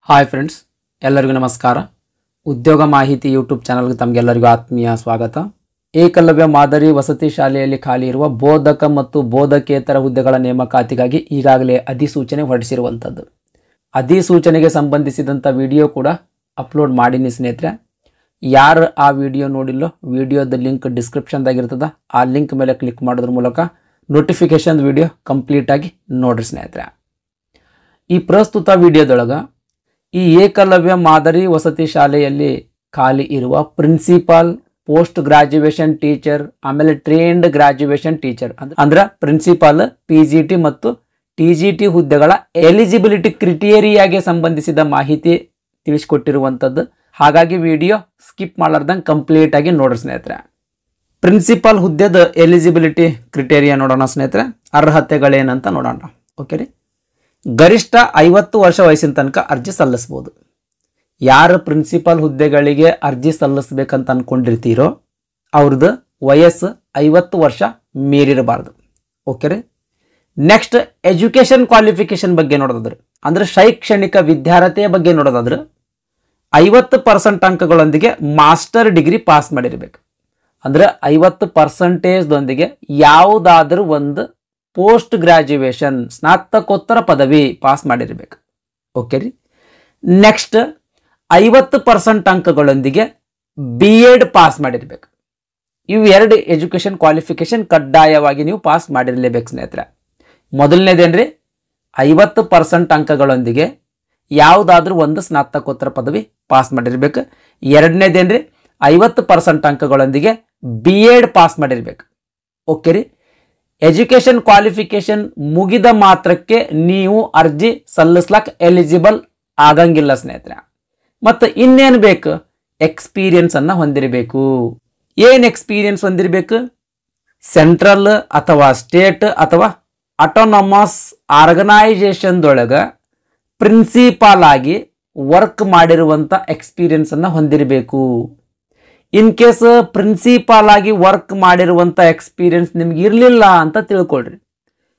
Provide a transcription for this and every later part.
Hi friends, ಎಲ್ಲರಿಗೂ ನಮಸ್ಕಾರ. ಉದ್ಯೋಗ ಮಾಹಿತಿ ಯೂಟ್ಯೂಬ್ ಚಾನಲ್ಗೆ ತಮಗೆಲ್ಲರಿಗೂ ಆತ್ಮೀಯ ಸ್ವಾಗತ. ಏಕಲವ್ಯ ಮಾದರಿ ವಸತಿ ಶಾಲೆಯಲ್ಲಿ ಖಾಲಿ ಇರುವ ಬೋಧಕ ಮತ್ತು ಬೋಧಕೇತರ ಹುದ್ದೆಗಳ ನೇಮಕಾತಿಗಾಗಿ ಈಗಾಗಲೇ ಅಧಿಸೂಚನೆ ಹೊರಡಿಸಿರುವಂಥದ್ದು. ಅಧಿಸೂಚನೆಗೆ ಸಂಬಂಧಿಸಿದಂಥ ವಿಡಿಯೋ ಕೂಡ ಅಪ್ಲೋಡ್ ಮಾಡೀನಿ ಸ್ನೇಹಿತರೆ. ಯಾರು ಆ ವಿಡಿಯೋ ನೋಡಿಲ್ಲೋ ವಿಡಿಯೋದ ಲಿಂಕ್ ಡಿಸ್ಕ್ರಿಪ್ಷನ್ದಾಗಿರ್ತದೆ. ಆ ಲಿಂಕ್ ಮೇಲೆ ಕ್ಲಿಕ್ ಮಾಡೋದ್ರ ಮೂಲಕ ನೋಟಿಫಿಕೇಶನ್ ವಿಡಿಯೋ ಕಂಪ್ಲೀಟಾಗಿ ನೋಡ್ರಿ ಸ್ನೇಹಿತರೆ. ಈ ಪ್ರಸ್ತುತ ವಿಡಿಯೋದೊಳಗೆ ಈ ಏಕಲವ್ಯ ಮಾದರಿ ವಸತಿ ಶಾಲೆಯಲ್ಲಿ ಖಾಲಿ ಇರುವ ಪ್ರಿನ್ಸಿಪಾಲ್, ಪೋಸ್ಟ್ ಗ್ರಾಜ್ಯುಯೇಷನ್ ಟೀಚರ್, ಆಮೇಲೆ ಟ್ರೇನ್ಡ್ ಗ್ರಾಜ್ಯುಯೇಷನ್ ಟೀಚರ್ ಅಂದ್ರೆ ಪ್ರಿನ್ಸಿಪಾಲ್, PGT ಮತ್ತು TGT ಹುದ್ದೆಗಳ ಎಲಿಜಿಬಿಲಿಟಿ ಕ್ರಿಟೇರಿಯಾಗೆ ಸಂಬಂಧಿಸಿದ ಮಾಹಿತಿ ತಿಳಿಸಿಕೊಟ್ಟಿರುವಂಥದ್ದು. ಹಾಗಾಗಿ ವಿಡಿಯೋ ಸ್ಕಿಪ್ ಮಾಡಲಾರ್ದಂಗೆ ಕಂಪ್ಲೀಟ್ ಆಗಿ ನೋಡ್ರಿ ಸ್ನೇಹಿತರೆ. ಪ್ರಿನ್ಸಿಪಾಲ್ ಹುದ್ದೆದ ಎಲಿಜಿಬಿಲಿಟಿ ಕ್ರಿಟೇರಿಯಾ ನೋಡೋಣ ಸ್ನೇಹಿತರೆ. ಅರ್ಹತೆಗಳೇನಂತ ನೋಡೋಣ. ಓಕೆ ರೀ. ಗರಿಷ್ಠ 50 ವರ್ಷ ವಯಸ್ಸಿನ ತನಕ ಅರ್ಜಿ ಸಲ್ಲಿಸ್ಬೋದು. ಯಾರು ಪ್ರಿನ್ಸಿಪಾಲ್ ಹುದ್ದೆಗಳಿಗೆ ಅರ್ಜಿ ಸಲ್ಲಿಸ್ಬೇಕಂತ ಅನ್ಕೊಂಡಿರ್ತೀರೋ ಅವ್ರದ್ದು ವಯಸ್ಸು 50 ವರ್ಷ ಮೀರಿರಬಾರ್ದು. ಓಕೆ ರೀ. ನೆಕ್ಸ್ಟ್ ಎಜುಕೇಷನ್ ಕ್ವಾಲಿಫಿಕೇಶನ್ ಬಗ್ಗೆ ನೋಡೋದಾದ್ರೆ, ಅಂದ್ರೆ ಶೈಕ್ಷಣಿಕ ವಿದ್ಯಾರ್ಹತೆಯ ಬಗ್ಗೆ ನೋಡೋದಾದ್ರೆ 50% ಅಂಕಗಳೊಂದಿಗೆ ಮಾಸ್ಟರ್ ಡಿಗ್ರಿ ಪಾಸ್ ಮಾಡಿರ್ಬೇಕು. ಅಂದ್ರೆ 50%ದೊಂದಿಗೆ ಯಾವುದಾದ್ರೂ ಒಂದು ಪೋಸ್ಟ್ ಗ್ರಾಜ್ಯುಯೇಷನ್ ಸ್ನಾತಕೋತ್ತರ ಪದವಿ ಪಾಸ್ ಮಾಡಿರ್ಬೇಕು. ಓಕೆ ರೀ. ನೆಕ್ಸ್ಟ್ 50% ಅಂಕಗಳೊಂದಿಗೆ BEd ಪಾಸ್ ಮಾಡಿರ್ಬೇಕು. ಇವು ಎರಡು ಎಜುಕೇಷನ್ ಕ್ವಾಲಿಫಿಕೇಶನ್ ಕಡ್ಡಾಯವಾಗಿ ನೀವು ಪಾಸ್ ಮಾಡಿರಲೇಬೇಕು ಸ್ನೇಹಿತರೆ. ಮೊದಲನೇದೇನ್ರಿ, 50% ಅಂಕಗಳೊಂದಿಗೆ ಯಾವುದಾದ್ರೂ ಒಂದು ಸ್ನಾತಕೋತ್ತರ ಪದವಿ ಪಾಸ್ ಮಾಡಿರ್ಬೇಕು. ಎರಡನೇದೇನ್ರಿ, 50% ಅಂಕಗಳೊಂದಿಗೆ BEd ಪಾಸ್ ಮಾಡಿರ್ಬೇಕು. ಓಕೆ ರೀ. ಎಜುಕೇಷನ್ ಕ್ವಾಲಿಫಿಕೇಶನ್ ಮುಗಿದ ಮಾತ್ರಕ್ಕೆ ನೀವು ಅರ್ಜಿ ಸಲ್ಲಿಸ್ಲಕ್ ಎಲಿಜಿಬಲ್ ಆಗಂಗಿಲ್ಲ ಸ್ನೇಹಿತರೆ. ಮತ್ತು ಇನ್ನೇನು ಬೇಕು, ಎಕ್ಸ್ಪೀರಿಯನ್ಸ್ ಅನ್ನ ಹೊಂದಿರಬೇಕು. ಏನು ಎಕ್ಸ್ಪೀರಿಯನ್ಸ್ ಹೊಂದಿರಬೇಕು? ಸೆಂಟ್ರಲ್ ಅಥವಾ ಸ್ಟೇಟ್ ಅಥವಾ ಆಟೋನಮಸ್ ಆರ್ಗನೈಸೇಷನ್ದೊಳಗೆ ಪ್ರಿನ್ಸಿಪಾಲ್ ಆಗಿ ವರ್ಕ್ ಮಾಡಿರುವಂಥ ಎಕ್ಸ್ಪೀರಿಯನ್ಸ್ ಅನ್ನ ಹೊಂದಿರಬೇಕು. ಇನ್ ಕೇಸ್ ಪ್ರಿನ್ಸಿಪಾಲ್ ಆಗಿ ವರ್ಕ್ ಮಾಡಿರುವಂಥ ಎಕ್ಸ್ಪೀರಿಯನ್ಸ್ ನಿಮ್ಗೆ ಇರಲಿಲ್ಲ ಅಂತ ತಿಳ್ಕೊಳ್ರಿ.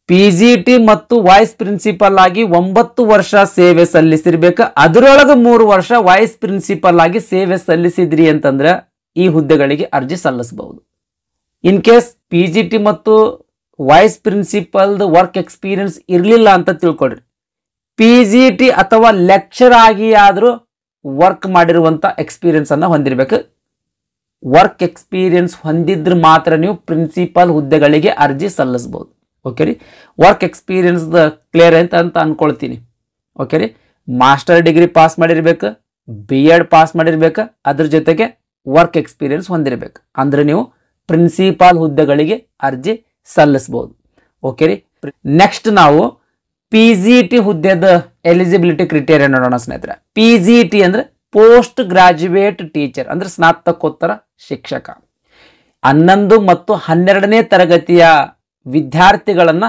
PGT ಮತ್ತು ವೈಸ್ ಪ್ರಿನ್ಸಿಪಲ್ ಆಗಿ 9 ವರ್ಷ ಸೇವೆ ಸಲ್ಲಿಸಿರ್ಬೇಕು. ಅದರೊಳಗೆ 3 ವರ್ಷ ವೈಸ್ ಪ್ರಿನ್ಸಿಪಲ್ ಆಗಿ ಸೇವೆ ಸಲ್ಲಿಸಿದ್ರಿ ಅಂತಂದ್ರೆ ಈ ಹುದ್ದೆಗಳಿಗೆ ಅರ್ಜಿ ಸಲ್ಲಿಸಬಹುದು. ಇನ್ ಕೇಸ್ PGT ಮತ್ತು ವೈಸ್ ಪ್ರಿನ್ಸಿಪಲ್ದು ವರ್ಕ್ ಎಕ್ಸ್ಪೀರಿಯನ್ಸ್ ಇರಲಿಲ್ಲ ಅಂತ ತಿಳ್ಕೊಳ್ರಿ. PGT ಅಥವಾ ಲೆಕ್ಚರ್ ಆಗಿ ಆದರೂ ವರ್ಕ್ ಮಾಡಿರುವಂಥ ಎಕ್ಸ್ಪೀರಿಯನ್ಸ್ ಅನ್ನ ಹೊಂದಿರಬೇಕು. ವರ್ಕ್ ಎಕ್ಸ್ಪೀರಿಯನ್ಸ್ ಹೊಂದಿದ್ರೆ ಮಾತ್ರ ನೀವು ಪ್ರಿನ್ಸಿಪಾಲ್ ಹುದ್ದೆಗಳಿಗೆ ಅರ್ಜಿ ಸಲ್ಲಿಸಬಹುದು. ಓಕೆ ರೀ. ವರ್ಕ್ ಎಕ್ಸ್ಪೀರಿಯನ್ಸ್ ಕ್ಲಿಯರ್ ಅಂತ ಅನ್ಕೊಳ್ತೀನಿ. ಓಕೆ ರೀ. ಮಾಸ್ಟರ್ ಡಿಗ್ರಿ ಪಾಸ್ ಮಾಡಿರ್ಬೇಕು, BEd ಪಾಸ್ ಮಾಡಿರ್ಬೇಕು, ಅದ್ರ ಜೊತೆಗೆ ವರ್ಕ್ ಎಕ್ಸ್ಪೀರಿಯನ್ಸ್ ಹೊಂದಿರಬೇಕು. ಅಂದ್ರೆ ನೀವು ಪ್ರಿನ್ಸಿಪಾಲ್ ಹುದ್ದೆಗಳಿಗೆ ಅರ್ಜಿ ಸಲ್ಲಿಸಬಹುದು. ಓಕೆ ರೀ. ನೆಕ್ಸ್ಟ್ ನಾವು PGT ಹುದ್ದೆದ ಎಲಿಜಿಬಿಲಿಟಿ ಕ್ರಿಟೇರಿಯಾ ನೋಡೋಣ ಸ್ನೇಹಿತರೆ. PGT ಅಂದ್ರೆ ಪೋಸ್ಟ್ ಗ್ರಾಜ್ಯುಯೇಟ್ ಟೀಚರ್ ಅಂದ್ರೆ ಸ್ನಾತಕೋತ್ತರ ಶಿಕ್ಷಕ. 11 ಮತ್ತು 12ನೇ ತರಗತಿಯ ವಿದ್ಯಾರ್ಥಿಗಳನ್ನ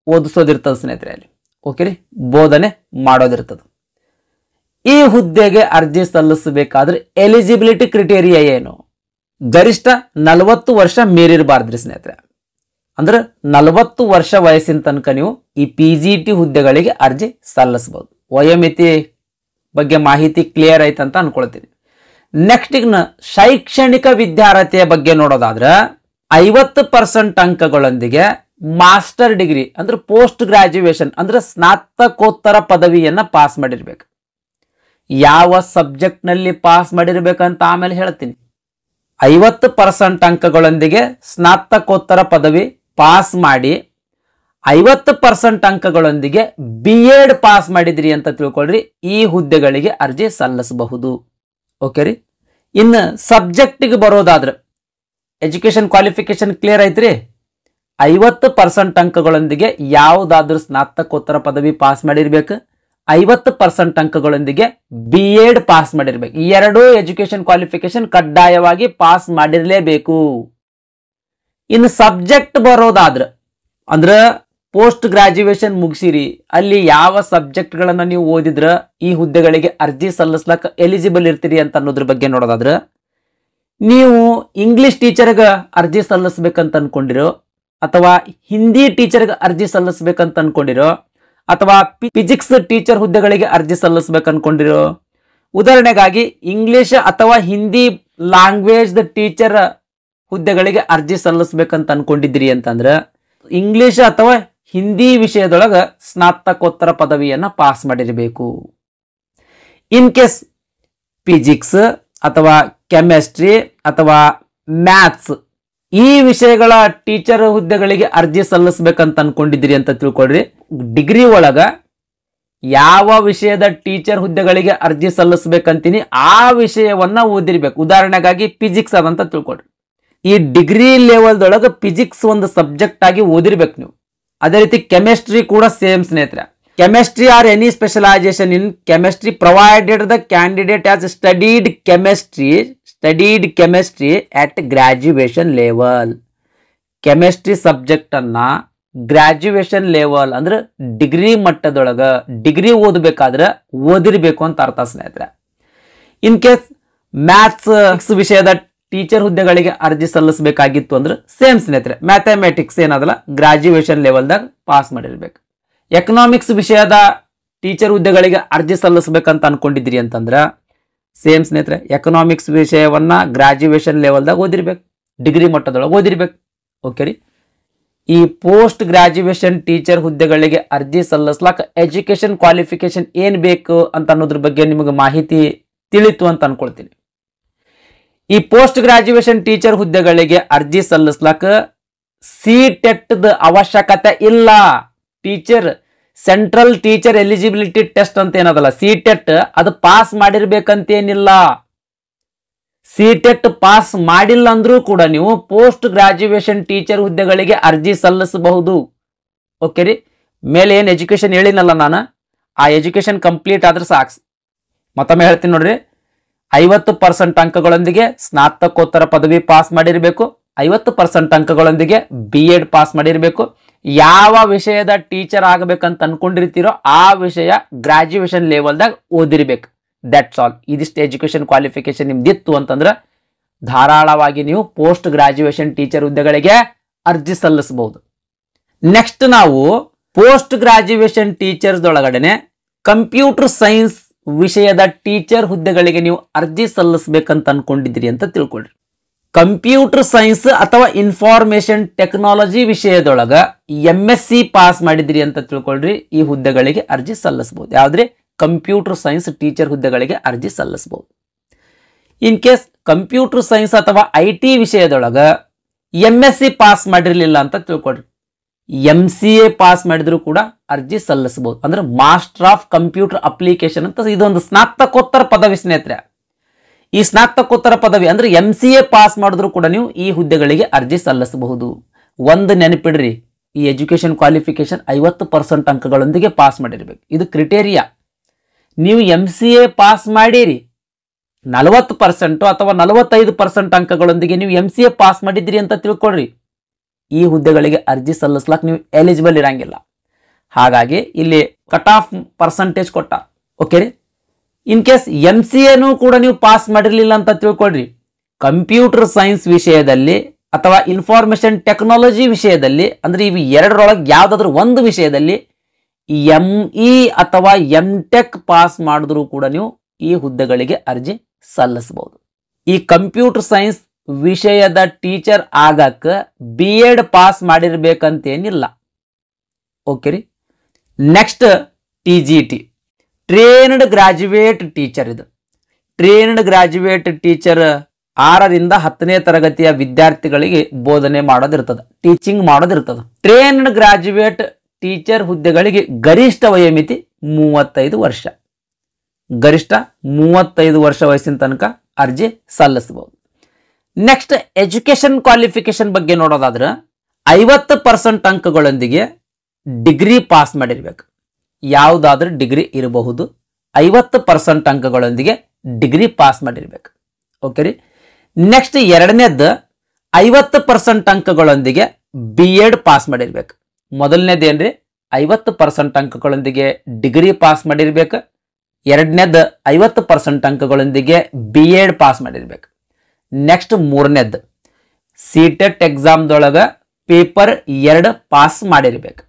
ಓದಿಸೋದಿರ್ತದೆ ಸ್ನೇಹಿತರೆ ಅಲ್ಲಿ. ಓಕೆ ರೀ. ಬೋಧನೆ ಮಾಡೋದಿರ್ತದೆ. ಈ ಹುದ್ದೆಗೆ ಅರ್ಜಿ ಸಲ್ಲಿಸಬೇಕಾದ್ರೆ ಎಲಿಜಿಬಿಲಿಟಿ ಕ್ರಿಟೇರಿಯಾ ಏನು? ಗರಿಷ್ಠ 40 ವರ್ಷ ಮೀರಿರಬಾರ್ದ್ರಿ ಸ್ನೇಹಿತರೆ. ಅಂದ್ರೆ 40 ವರ್ಷ ವಯಸ್ಸಿನ ತನಕ ನೀವು ಈ PGT ಹುದ್ದೆಗಳಿಗೆ ಅರ್ಜಿ ಸಲ್ಲಿಸಬಹುದು. ವಯೋಮಿತಿ ಬಗ್ಗೆ ಮಾಹಿತಿ ಕ್ಲಿಯರ್ ಆಯ್ತು ಅಂತ ಅನ್ಕೊಳ್ತೀನಿ. ನೆಕ್ಸ್ಟ್ ಈಗ ಶೈಕ್ಷಣಿಕ ವಿದ್ಯಾರ್ಹತೆಯ ಬಗ್ಗೆ ನೋಡೋದಾದ್ರೆ 50% ಅಂಕಗಳೊಂದಿಗೆ ಮಾಸ್ಟರ್ ಡಿಗ್ರಿ ಅಂದ್ರೆ ಪೋಸ್ಟ್ ಗ್ರಾಜ್ಯುಯೇಷನ್ ಅಂದ್ರೆ ಸ್ನಾತಕೋತ್ತರ ಪದವಿಯನ್ನ ಪಾಸ್ ಮಾಡಿರ್ಬೇಕು. ಯಾವ ಸಬ್ಜೆಕ್ಟ್ ನಲ್ಲಿ ಪಾಸ್ ಮಾಡಿರ್ಬೇಕಂತ ಆಮೇಲೆ ಹೇಳ್ತೀನಿ. 50% ಅಂಕಗಳೊಂದಿಗೆ ಸ್ನಾತಕೋತ್ತರ ಪದವಿ ಪಾಸ್ ಮಾಡಿ 50% ಅಂಕಗಳೊಂದಿಗೆ BEd ಪಾಸ್ ಮಾಡಿದ್ರಿ ಅಂತ ತಿಳ್ಕೊಳ್ರಿ. ಈ ಹುದ್ದೆಗಳಿಗೆ ಅರ್ಜಿ ಸಲ್ಲಿಸಬಹುದು. ಓಕೆ ರೀ. ಇನ್ನು ಸಬ್ಜೆಕ್ಟಿಗೆ ಬರೋದಾದ್ರೆ ಎಜುಕೇಶನ್ ಕ್ವಾಲಿಫಿಕೇಶನ್ ಕ್ಲಿಯರ್ ಐತ್ರಿ. 50% ಅಂಕಗಳೊಂದಿಗೆ ಯಾವುದಾದ್ರೂ ಸ್ನಾತಕೋತ್ತರ ಪದವಿ ಪಾಸ್ ಮಾಡಿರ್ಬೇಕು. 50% ಅಂಕಗಳೊಂದಿಗೆ BEd ಪಾಸ್ ಮಾಡಿರ್ಬೇಕು. ಈ ಎರಡೂ ಎಜುಕೇಶನ್ ಕ್ವಾಲಿಫಿಕೇಶನ್ ಕಡ್ಡಾಯವಾಗಿ ಪಾಸ್ ಮಾಡಿರಲೇಬೇಕು. ಇನ್ನು ಸಬ್ಜೆಕ್ಟ್ ಬರೋದಾದ್ರೆ ಅಂದ್ರೆ ಪೋಸ್ಟ್ ಗ್ರಾಜ್ಯುಯೇಷನ್ ಮುಗಿಸಿರಿ, ಅಲ್ಲಿ ಯಾವ ಸಬ್ಜೆಕ್ಟ್ಗಳನ್ನು ನೀವು ಓದಿದ್ರೆ ಈ ಹುದ್ದೆಗಳಿಗೆ ಅರ್ಜಿ ಸಲ್ಲಿಸ್ಲಕ್ಕ ಎಲಿಜಿಬಲ್ ಇರ್ತೀರಿ ಅಂತ ಅನ್ನೋದ್ರ ಬಗ್ಗೆ ನೋಡೋದಾದ್ರೆ, ನೀವು ಇಂಗ್ಲಿಷ್ ಟೀಚರ್ಗೆ ಅರ್ಜಿ ಸಲ್ಲಿಸ್ಬೇಕಂತ ಅನ್ಕೊಂಡಿರೋ ಅಥವಾ ಹಿಂದಿ ಟೀಚರ್ಗೆ ಅರ್ಜಿ ಸಲ್ಲಿಸ್ಬೇಕಂತ ಅನ್ಕೊಂಡಿರೋ ಅಥವಾ ಫಿಸಿಕ್ಸ್ ಟೀಚರ್ ಹುದ್ದೆಗಳಿಗೆ ಅರ್ಜಿ ಸಲ್ಲಿಸಬೇಕು ಅನ್ಕೊಂಡಿರೋ, ಉದಾಹರಣೆಗಾಗಿ ಇಂಗ್ಲಿಷ್ ಅಥವಾ ಹಿಂದಿ ಲ್ಯಾಂಗ್ವೇಜ್ ಟೀಚರ್ ಹುದ್ದೆಗಳಿಗೆ ಅರ್ಜಿ ಸಲ್ಲಿಸಬೇಕಂತ ಅನ್ಕೊಂಡಿದ್ರಿ ಅಂತಂದ್ರೆ ಇಂಗ್ಲಿಷ್ ಅಥವಾ ಹಿಂದಿ ವಿಷಯದೊಳಗ ಸ್ನಾತಕೋತ್ತರ ಪದವಿಯನ್ನ ಪಾಸ್ ಮಾಡಿರಬೇಕು. ಇನ್ ಕೇಸ್ ಫಿಸಿಕ್ಸ್ ಅಥವಾ ಕೆಮಿಸ್ಟ್ರಿ ಅಥವಾ ಮ್ಯಾಥ್ಸ್ ಈ ವಿಷಯಗಳ ಟೀಚರ್ ಹುದ್ದೆಗಳಿಗೆ ಅರ್ಜಿ ಸಲ್ಲಿಸಬೇಕಂತ ಅನ್ಕೊಂಡಿದ್ರಿ ಅಂತ ತಿಳ್ಕೊಳ್ರಿ. ಡಿಗ್ರಿ ಒಳಗ ಯಾವ ವಿಷಯದ ಟೀಚರ್ ಹುದ್ದೆಗಳಿಗೆ ಅರ್ಜಿ ಸಲ್ಲಿಸಬೇಕಂತೀನಿ ಆ ವಿಷಯವನ್ನ ಓದಿರ್ಬೇಕು. ಉದಾಹರಣೆಗಾಗಿ ಫಿಸಿಕ್ಸ್ ಅದಂತ ತಿಳ್ಕೊಳ್ರಿ. ಈ ಡಿಗ್ರಿ ಲೆವೆಲ್ದೊಳಗೆ ಫಿಸಿಕ್ಸ್ ಒಂದು ಸಬ್ಜೆಕ್ಟ್ ಆಗಿ ಓದಿರ್ಬೇಕು ನೀವು. ಅದೇ ರೀತಿ ಕೆಮಿಸ್ಟ್ರಿ ಕೂಡ ಸೇಮ್ ಸ್ನೇಹಿತರೆ. Chemistry R any specialisation in chemistry provided the candidate as studied chemistry at graduation level. Chemistry subject ಅನ್ನ ಗ್ರಾಜ್ಯುಯೇಷನ್ ಲೆವೆಲ್ ಅಂದ್ರೆ ಡಿಗ್ರಿ ಮಟ್ಟದೊಳಗ ಡಿಗ್ರಿ ಓದಬೇಕಾದ್ರೆ ಓದಿರ್ಬೇಕು ಅಂತ ಅರ್ಥ ಸ್ನೇಹಿತರೆ. ಇನ್ ಕೇಸ್ ಮ್ಯಾಥ್ಸ್ ವಿಷಯದ ಟೀಚರ್ ಹುದ್ದೆಗಳಿಗೆ ಅರ್ಜಿ ಸಲ್ಲಿಸಬೇಕಾಗಿತ್ತು ಅಂದ್ರೆ ಸೇಮ್ ಸ್ನೇಹಿತರೆ. ಮ್ಯಾಥಮೆಟಿಕ್ಸ್ ಏನದಲ್ಲ ಗ್ರಾಜ್ಯುಯೇಷನ್ ಲೆವೆಲ್ದಾಗ ಪಾಸ್ ಮಾಡಿರ್ಬೇಕು. ಎಕನಾಮಿಕ್ಸ್ ವಿಷಯದ ಟೀಚರ್ ಹುದ್ದೆಗಳಿಗೆ ಅರ್ಜಿ ಸಲ್ಲಿಸಬೇಕಂತ ಅನ್ಕೊಂಡಿದ್ರಿ ಅಂತಂದ್ರೆ ಸೇಮ್ ಸ್ನೇಹಿತರೆ. ಎಕನಾಮಿಕ್ಸ್ ವಿಷಯವನ್ನ ಗ್ರಾಜ್ಯುಯೇಷನ್ ಲೆವೆಲ್ದಾಗ ಓದಿರ್ಬೇಕು, ಡಿಗ್ರಿ ಮಟ್ಟದೊಳಗೆ ಓದಿರ್ಬೇಕು. ಓಕೆ ರೀ. ಈ ಪೋಸ್ಟ್ ಗ್ರಾಜ್ಯುಯೇಷನ್ ಟೀಚರ್ ಹುದ್ದೆಗಳಿಗೆ ಅರ್ಜಿ ಸಲ್ಲಿಸ್ಲಾಕ ಎಜುಕೇಶನ್ ಕ್ವಾಲಿಫಿಕೇಶನ್ ಏನ್ ಬೇಕು ಅಂತ ಅನ್ನೋದ್ರ ಬಗ್ಗೆ ನಿಮಗೆ ಮಾಹಿತಿ ತಿಳಿತು ಅಂತ ಅನ್ಕೊಳ್ತೀನಿ. ಈ ಪೋಸ್ಟ್ ಗ್ರಾಜ್ಯುಯೇಷನ್ ಟೀಚರ್ ಹುದ್ದೆಗಳಿಗೆ ಅರ್ಜಿ ಸಲ್ಲಿಸ್ಲಾಕ ಸಿಟೆಟ್ ಅವಶ್ಯಕತೆ ಇಲ್ಲ. Teacher central teacher eligibility test ಅಂತ ಏನದಲ್ಲ ಸಿಟೆಟ್ ಅದು ಪಾಸ್ ಮಾಡಿರ್ಬೇಕಂತೇನಿಲ್ಲ. ಸಿಟೆಟ್ ಪಾಸ್ ಮಾಡಿಲ್ಲ ಅಂದ್ರೂ ಕೂಡ ನೀವು ಪೋಸ್ಟ್ ಗ್ರಾಜ್ಯುಯೇಷನ್ ಟೀಚರ್ ಹುದ್ದೆಗಳಿಗೆ ಅರ್ಜಿ ಸಲ್ಲಿಸಬಹುದು. ಓಕೆ ರೀ. ಮೇಲೆ ಏನ್ ಎಜುಕೇಶನ್ ಹೇಳಿನಲ್ಲ ನಾನು, ಆ ಎಜುಕೇಶನ್ ಕಂಪ್ಲೀಟ್ ಆದ್ರೆ ಸಾಕು. ಮತ್ತೊಮ್ಮೆ ಹೇಳ್ತೀನಿ ನೋಡ್ರಿ. 50% ಅಂಕಗಳೊಂದಿಗೆ ಸ್ನಾತಕೋತ್ತರ ಪದವಿ ಪಾಸ್ ಮಾಡಿರಬೇಕು. 50% ಅಂಕಗಳೊಂದಿಗೆ BEd ಪಾಸ್ ಮಾಡಿರಬೇಕು. ಯಾವ ವಿಷಯದ ಟೀಚರ್ ಆಗಬೇಕಂತ ಅನ್ಕೊಂಡಿರ್ತೀರೋ ಆ ವಿಷಯ ಗ್ರಾಜ್ಯುಯೇಷನ್ ಲೆವೆಲ್ದಾಗ ಓದಿರ್ಬೇಕು. That's all. ಇದಿಷ್ಟು ಎಜುಕೇಶನ್ ಕ್ವಾಲಿಫಿಕೇಶನ್ ನಿಮ್ದಿತ್ತು ಅಂತಂದ್ರೆ ಧಾರಾಳವಾಗಿ ನೀವು ಪೋಸ್ಟ್ ಗ್ರಾಜ್ಯುಯೇಷನ್ ಟೀಚರ್ ಹುದ್ದೆಗಳಿಗೆ ಅರ್ಜಿ ಸಲ್ಲಿಸಬಹುದು. ನೆಕ್ಸ್ಟ್ ನಾವು ಪೋಸ್ಟ್ ಗ್ರಾಜ್ಯುಯೇಷನ್ ಟೀಚರ್ಸ್ ಒಳಗಡೆ ಕಂಪ್ಯೂಟರ್ ಸೈನ್ಸ್ ವಿಷಯದ ಟೀಚರ್ ಹುದ್ದೆಗಳಿಗೆ ನೀವು ಅರ್ಜಿ ಸಲ್ಲಿಸಬೇಕಂತ ಅನ್ಕೊಂಡಿದ್ರಿ ಅಂತ ತಿಳ್ಕೊಳ್ರಿ. ಕಂಪ್ಯೂಟರ್ ಸೈನ್ಸ್ ಅಥವಾ ಇನ್ಫಾರ್ಮೇಶನ್ ಟೆಕ್ನಾಲಜಿ ವಿಷಯದೊಳಗ MSc ಪಾಸ್ ಮಾಡಿದ್ರಿ ಅಂತ ತಿಳ್ಕೊಳ್ರಿ. ಈ ಹುದ್ದೆಗಳಿಗೆ ಅರ್ಜಿ ಸಲ್ಲಿಸಬಹುದು. ಯಾವ್ದ್ರಿ? ಕಂಪ್ಯೂಟರ್ ಸೈನ್ಸ್ ಟೀಚರ್ ಹುದ್ದೆಗಳಿಗೆ ಅರ್ಜಿ ಸಲ್ಲಿಸಬಹುದು. ಇನ್ ಕೇಸ್ ಕಂಪ್ಯೂಟರ್ ಸೈನ್ಸ್ ಅಥವಾ IT ವಿಷಯದೊಳಗ MSc ಪಾಸ್ ಮಾಡಿರ್ಲಿಲ್ಲ ಅಂತ ತಿಳ್ಕೊಳ್ರಿ. MCA ಪಾಸ್ ಮಾಡಿದ್ರು ಕೂಡ ಅರ್ಜಿ ಸಲ್ಲಿಸಬಹುದು. ಅಂದ್ರೆ ಮಾಸ್ಟರ್ ಆಫ್ ಕಂಪ್ಯೂಟರ್ ಅಪ್ಲಿಕೇಶನ್ ಅಂತ ಇದೊಂದು ಸ್ನಾತಕೋತ್ತರ ಪದವಿ ಸ್ನೇಹಿತರೆ. ಈ ಸ್ನಾತಕೋತ್ತರ ಪದವಿ ಅಂದ್ರೆ MCA ಪಾಸ್ ಮಾಡಿದ್ರು ಕೂಡ ನೀವು ಈ ಹುದ್ದೆಗಳಿಗೆ ಅರ್ಜಿ ಸಲ್ಲಿಸಬಹುದು. ಒಂದು ನೆನಪಿಡ್ರಿ, ಈ ಎಜುಕೇಶನ್ ಕ್ವಾಲಿಫಿಕೇಶನ್ 50% ಅಂಕಗಳೊಂದಿಗೆ ಪಾಸ್ ಮಾಡಿರ್ಬೇಕು. ಇದು ಕ್ರಿಟೇರಿಯಾ. ನೀವು MCA ಪಾಸ್ ಮಾಡಿರಿ 40% ಅಥವಾ 45% ಅಂಕಗಳೊಂದಿಗೆ ನೀವು MCA ಪಾಸ್ ಮಾಡಿದ್ರಿ ಅಂತ ತಿಳ್ಕೊಳ್ರಿ, ಈ ಹುದ್ದೆಗಳಿಗೆ ಅರ್ಜಿ ಸಲ್ಲಿಸ್ಲಾಕ್ ನೀವು ಎಲಿಜಿಬಲ್ ಇರಂಗಿಲ್ಲ. ಹಾಗಾಗಿ ಇಲ್ಲಿ ಕಟ್ ಆಫ್ ಪರ್ಸೆಂಟೇಜ್ ಕೊಟ್ಟ. ಓಕೆ ರೀ. ಇನ್ ಕೇಸ್ MCAನೂ ಕೂಡ ನೀವು ಪಾಸ್ ಮಾಡಿರ್ಲಿಲ್ಲ ಅಂತ ತಿಳ್ಕೊಳ್ರಿ, ಕಂಪ್ಯೂಟರ್ ಸೈನ್ಸ್ ವಿಷಯದಲ್ಲಿ ಅಥವಾ ಇನ್ಫಾರ್ಮೇಶನ್ ಟೆಕ್ನಾಲಜಿ ವಿಷಯದಲ್ಲಿ ಅಂದ್ರೆ ಇವು ಎರಡರೊಳಗೆ ಯಾವ್ದಾದ್ರು ಒಂದು ವಿಷಯದಲ್ಲಿ ME ಅಥವಾ MTech ಪಾಸ್ ಮಾಡಿದ್ರು ಕೂಡ ನೀವು ಈ ಹುದ್ದೆಗಳಿಗೆ ಅರ್ಜಿ ಸಲ್ಲಿಸಬಹುದು. ಈ ಕಂಪ್ಯೂಟರ್ ಸೈನ್ಸ್ ವಿಷಯದ ಟೀಚರ್ ಆಗಕ್ಕ BEd ಪಾಸ್ ಮಾಡಿರ್ಬೇಕಂತೇನಿಲ್ಲ. ಓಕೆ ರೀ. Next TGT trained graduate teacher. ಇದು ಟ್ರೇನ್ಡ್ ಗ್ರಾಜ್ಯುಯೇಟ್ ಟೀಚರ್ 6ರಿಂದ 10ನೇ ತರಗತಿಯ ವಿದ್ಯಾರ್ಥಿಗಳಿಗೆ ಬೋಧನೆ ಮಾಡೋದಿರ್ತದೆ, ಟೀಚಿಂಗ್ ಮಾಡೋದಿರ್ತದೆ. ಟ್ರೇನ್ಡ್ ಗ್ರಾಜ್ಯುಯೇಟ್ ಟೀಚರ್ ಹುದ್ದೆಗಳಿಗೆ ಗರಿಷ್ಠ ವಯೋಮಿತಿ 35 ವರ್ಷ. ಗರಿಷ್ಠ 35 ವರ್ಷ ವಯಸ್ಸಿನ ತನಕ ಅರ್ಜಿ ಸಲ್ಲಿಸಬಹುದು. ನೆಕ್ಸ್ಟ್ ಎಜುಕೇಶನ್ ಕ್ವಾಲಿಫಿಕೇಶನ್ ಬಗ್ಗೆ ನೋಡೋದಾದ್ರೆ 50% ಅಂಕಗಳೊಂದಿಗೆ ಡಿಗ್ರಿ ಪಾಸ್ ಮಾಡಿರ್ಬೇಕು. ಯಾವುದಾದ್ರೂ ಡಿಗ್ರಿ ಇರಬಹುದು. 50% ಅಂಕಗಳೊಂದಿಗೆ ಡಿಗ್ರಿ ಪಾಸ್ ಮಾಡಿರ್ಬೇಕು. ಓಕೆ ರೀ. ನೆಕ್ಸ್ಟ್ ಎರಡನೇದ್ದು 50% ಅಂಕಗಳೊಂದಿಗೆ BEd ಪಾಸ್ ಮಾಡಿರ್ಬೇಕು. ಮೊದಲನೇದೇನ್ರಿ 50% ಅಂಕಗಳೊಂದಿಗೆ ಡಿಗ್ರಿ ಪಾಸ್ ಮಾಡಿರ್ಬೇಕು. ಎರಡನೇದ್ದು 50% ಅಂಕಗಳೊಂದಿಗೆ BEd ಪಾಸ್ ಮಾಡಿರ್ಬೇಕು. ನೆಕ್ಸ್ಟ್ ಮೂರನೇದ್ದು ಸಿಟೆಟ್ ಎಕ್ಸಾಮ್ದೊಳಗ ಪೇಪರ್ 2 ಪಾಸ್ ಮಾಡಿರ್ಬೇಕು.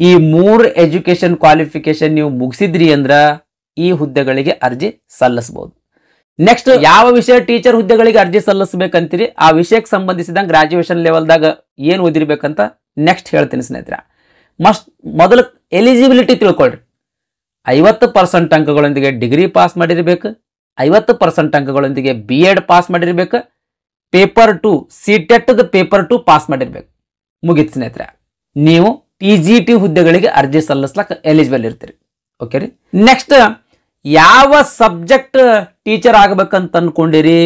ಈ 3 ಎಜುಕೇಶನ್ ಕ್ವಾಲಿಫಿಕೇಶನ್ ನೀವು ಮುಗಿಸಿದ್ರಿ ಅಂದ್ರ ಈ ಹುದ್ದೆಗಳಿಗೆ ಅರ್ಜಿ ಸಲ್ಲಿಸಬಹುದು. ನೆಕ್ಸ್ಟ್ ಯಾವ ವಿಷಯ ಟೀಚರ್ ಹುದ್ದೆಗಳಿಗೆ ಅರ್ಜಿ ಸಲ್ಲಿಸಬೇಕಂತೀರಿ ಆ ವಿಷಯಕ್ಕೆ ಸಂಬಂಧಿಸಿದಂಗೆ ಗ್ರಾಜುಯೇಷನ್ ಲೆವೆಲ್ದಾಗ ಏನು ಓದಿರ್ಬೇಕಂತ ನೆಕ್ಸ್ಟ್ ಹೇಳ್ತೀನಿ ಸ್ನೇಹಿತರೆ. ಮೊದಲು ಎಲಿಜಿಬಿಲಿಟಿ ತಿಳ್ಕೊಳ್ರಿ. 50% ಅಂಕಗಳೊಂದಿಗೆ ಡಿಗ್ರಿ ಪಾಸ್ ಮಾಡಿರ್ಬೇಕು, 50% ಅಂಕಗಳೊಂದಿಗೆ BEd ಪಾಸ್ ಮಾಡಿರ್ಬೇಕು, ಪೇಪರ್ 2 CTET ಪೇಪರ್ 2 ಪಾಸ್ ಮಾಡಿರ್ಬೇಕು. ಮುಗಿತು ಸ್ನೇಹಿತರೆ, ನೀವು TGT ಹುದ್ದೆಗಳಿಗೆ ಅರ್ಜಿ ಸಲ್ಲಿಸ್ಲಕ್ಕೆ ಎಲಿಜಿಬಲ್ ಇರ್ತೀರಿ. ಓಕೆ ರೀ. ನೆಕ್ಸ್ಟ್ ಯಾವ ಸಬ್ಜೆಕ್ಟ್ ಟೀಚರ್ ಆಗಬೇಕಂತ ಅನ್ಕೊಂಡಿರಿ?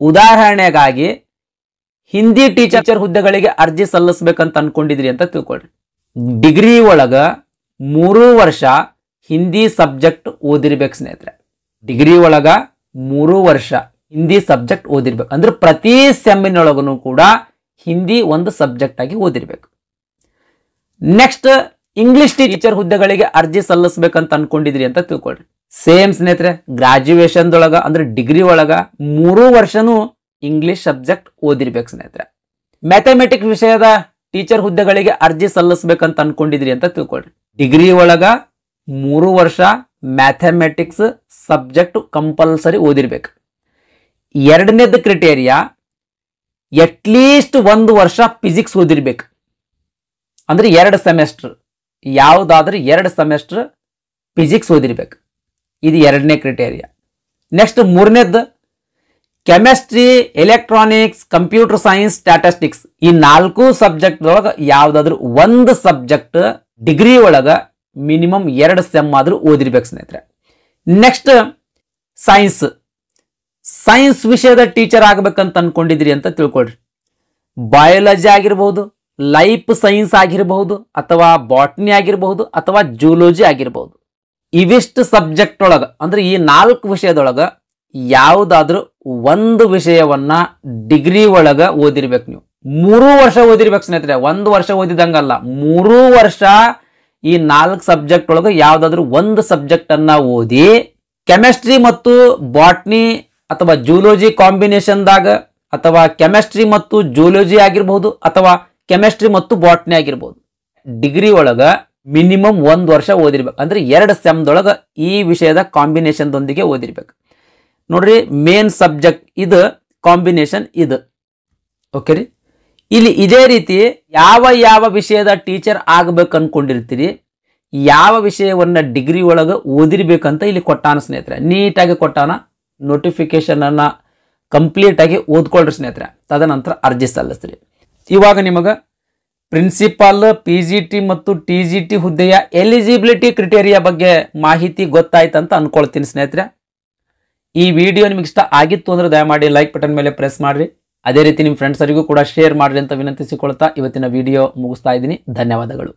ಉದಾಹರಣೆಗಾಗಿ ಹಿಂದಿ ಟೀಚರ್ ಹುದ್ದೆಗಳಿಗೆ ಅರ್ಜಿ ಸಲ್ಲಿಸ್ಬೇಕಂತ ಅನ್ಕೊಂಡಿದ್ರಿ ಅಂತ ತಿಳ್ಕೊಳ್ರಿ. ಡಿಗ್ರಿ ಒಳಗ 3 ವರ್ಷ ಹಿಂದಿ ಸಬ್ಜೆಕ್ಟ್ ಓದಿರ್ಬೇಕು ಸ್ನೇಹಿತರೆ. ಡಿಗ್ರಿ ಒಳಗ 3 ವರ್ಷ ಹಿಂದಿ ಸಬ್ಜೆಕ್ಟ್ ಓದಿರ್ಬೇಕು. ಅಂದ್ರೆ ಪ್ರತಿ ಸೆಮ್ಮಿನೊಳಗೂ ಕೂಡ ಹಿಂದಿ ಒಂದು ಸಬ್ಜೆಕ್ಟ್ ಆಗಿ ಓದಿರ್ಬೇಕು. ನೆಕ್ಸ್ಟ್ ಇಂಗ್ಲಿಷ್ ಟೀಚರ್ ಹುದ್ದೆಗಳಿಗೆ ಅರ್ಜಿ ಸಲ್ಲಿಸ್ಬೇಕಂತ ಅನ್ಕೊಂಡಿದ್ರಿ ಅಂತ ತಿಳ್ಕೊಳ್ರಿ. ಸೇಮ್ ಸ್ನೇಹಿತರೆ, ಗ್ರಾಜುಯೇಷನ್ ದೊಳಗ ಅಂದ್ರೆ ಡಿಗ್ರಿ ಒಳಗ 3 ವರ್ಷನೂ ಇಂಗ್ಲಿಷ್ ಸಬ್ಜೆಕ್ಟ್ ಓದಿರ್ಬೇಕು ಸ್ನೇಹಿತರೆ. ಮ್ಯಾಥಮೆಟಿಕ್ಸ್ ವಿಷಯದ ಟೀಚರ್ ಹುದ್ದೆಗಳಿಗೆ ಅರ್ಜಿ ಸಲ್ಲಿಸ್ಬೇಕಂತ ಅನ್ಕೊಂಡಿದ್ರಿ ಅಂತ ತಿಳ್ಕೊಳ್ರಿ. ಡಿಗ್ರಿ ಒಳಗ 3 ವರ್ಷ ಮ್ಯಾಥಮೆಟಿಕ್ಸ್ ಸಬ್ಜೆಕ್ಟ್ ಕಂಪಲ್ಸರಿ ಓದಿರ್ಬೇಕು. ಎರಡನೇದು ಕ್ರಿಟೇರಿಯಾ ಅಟ್ಲೀಸ್ಟ್ 1 ವರ್ಷ ಫಿಸಿಕ್ಸ್ ಓದಿರ್ಬೇಕು. ಅಂದ್ರೆ 2 ಸೆಮೆಸ್ಟರ್, ಯಾವುದಾದ್ರೂ 2 ಸೆಮೆಸ್ಟರ್ ಫಿಸಿಕ್ಸ್ ಓದಿರ್ಬೇಕು. ಇದು ಎರಡನೇ ಕ್ರಿಟೇರಿಯಾ. ನೆಕ್ಸ್ಟ್ ಮೂರನೇದ್ದು chemistry, electronics, computer science, statistics ಈ 4 ಸಬ್ಜೆಕ್ಟ್ ಒಳಗ ಯಾವ್ದಾದ್ರು ಒಂದು ಸಬ್ಜೆಕ್ಟ್ ಡಿಗ್ರಿ ಒಳಗ ಮಿನಿಮಮ್ 2 ಸೆಮ್ ಆದ್ರೂ ಓದಿರ್ಬೇಕು ಸ್ನೇಹಿತರೆ. ನೆಕ್ಸ್ಟ್ ಸೈನ್ಸ್ ವಿಷಯದ ಟೀಚರ್ ಆಗ್ಬೇಕಂತ ಅನ್ಕೊಂಡಿದ್ರಿ ಅಂತ ತಿಳ್ಕೊಳ್ರಿ. ಬಯಾಲಜಿ ಆಗಿರಬಹುದು, ಲೈಫ್ ಸೈನ್ಸ್ ಆಗಿರಬಹುದು, ಅಥವಾ ಬಾಟ್ನಿ ಆಗಿರಬಹುದು, ಅಥವಾ ಜೂಲೋಜಿ ಆಗಿರಬಹುದು. ಇವಿಷ್ಟು ಸಬ್ಜೆಕ್ಟ್ ಒಳಗ ಅಂದ್ರೆ ಈ 4 ವಿಷಯದೊಳಗ ಯಾವುದಾದ್ರೂ ಒಂದು ವಿಷಯವನ್ನ ಡಿಗ್ರಿ ಒಳಗ ಓದಿರ್ಬೇಕು. ನೀವು 3 ವರ್ಷ ಓದಿರ್ಬೇಕು ಸ್ನೇಹಿತರೆ. 1 ವರ್ಷ ಓದಿದಂಗಲ್ಲ, 3 ವರ್ಷ ಈ 4 ಸಬ್ಜೆಕ್ಟ್ ಒಳಗ ಯಾವ್ದಾದ್ರು ಒಂದು ಸಬ್ಜೆಕ್ಟ್ ಅನ್ನ ಓದಿ ಕೆಮಿಸ್ಟ್ರಿ ಮತ್ತು ಬಾಟ್ನಿ ಅಥವಾ ಜೂಲೋಜಿ ಕಾಂಬಿನೇಷನ್ದಾಗ, ಅಥವಾ ಕೆಮಿಸ್ಟ್ರಿ ಮತ್ತು ಜೂಲೋಜಿ ಆಗಿರಬಹುದು, ಅಥವಾ ಕೆಮಿಸ್ಟ್ರಿ ಮತ್ತು ಬಾಟ್ನಿ ಆಗಿರಬಹುದು. ಡಿಗ್ರಿ ಒಳಗ ಮಿನಿಮಮ್ 1 ವರ್ಷ ಓದಿರ್ಬೇಕು. ಅಂದ್ರೆ 2 ಸೆಮ್ದೊಳಗ ಈ ವಿಷಯದ ಕಾಂಬಿನೇಷನ್ ದೊಂದಿಗೆ ಓದಿರ್ಬೇಕು. ನೋಡ್ರಿ, ಮೇನ್ ಸಬ್ಜೆಕ್ಟ್ ಇದು, ಕಾಂಬಿನೇಷನ್ ಇದು. ಓಕೆ ರೀ. ಇಲ್ಲಿ ಇದೇ ರೀತಿ ಯಾವ ವಿಷಯದ ಟೀಚರ್ ಆಗ್ಬೇಕು ಅನ್ಕೊಂಡಿರ್ತೀರಿ, ಯಾವ ವಿಷಯವನ್ನ ಡಿಗ್ರಿ ಒಳಗ ಓದಿರ್ಬೇಕಂತ ಇಲ್ಲಿ ಕೊಟ್ಟಾನ ಸ್ನೇಹಿತರೆ. ನೀಟಾಗಿ ಕೊಟ್ಟಾನ. ನೋಟಿಫಿಕೇಶನ್ ಅನ್ನ ಕಂಪ್ಲೀಟ್ ಆಗಿ ಓದ್ಕೊಳ್ರಿ ಸ್ನೇಹಿತರೆ. ತದನಂತರ ಅರ್ಜಿ ಸಲ್ಲಿಸ್ರಿ. ಇವಾಗ ನಿಮಗ ಪ್ರಿನ್ಸಿಪಾಲ್, PGT ಮತ್ತು TGT ಹುದ್ದೆಯ ಎಲಿಜಿಬಿಲಿಟಿ ಕ್ರಿಟೇರಿಯಾ ಬಗ್ಗೆ ಮಾಹಿತಿ ಗೊತ್ತಾಯ್ತಂತ ಅನ್ಕೊಳ್ತೀನಿ ಸ್ನೇಹಿತರೆ. ಈ ವಿಡಿಯೋ ನಿಮಗೆ ಇಷ್ಟ ಆಗಿತ್ತು ಅಂದ್ರೆ ದಯಮಾಡಿ ಲೈಕ್ ಬಟನ್ ಮೇಲೆ ಪ್ರೆಸ್ ಮಾಡ್ರಿ. ಅದೇ ರೀತಿ ನಿಮ್ಮ ಫ್ರೆಂಡ್ಸರಿಗೂ ಕೂಡ ಶೇರ್ ಮಾಡ್ರಿ ಅಂತ ವಿನಂತಿಸಿಕೊಳ್ತಾ ಇವತ್ತಿನ ವಿಡಿಯೋ ಮುಗಿಸ್ತಾ ಇದ್ದೀನಿ. ಧನ್ಯವಾದಗಳು.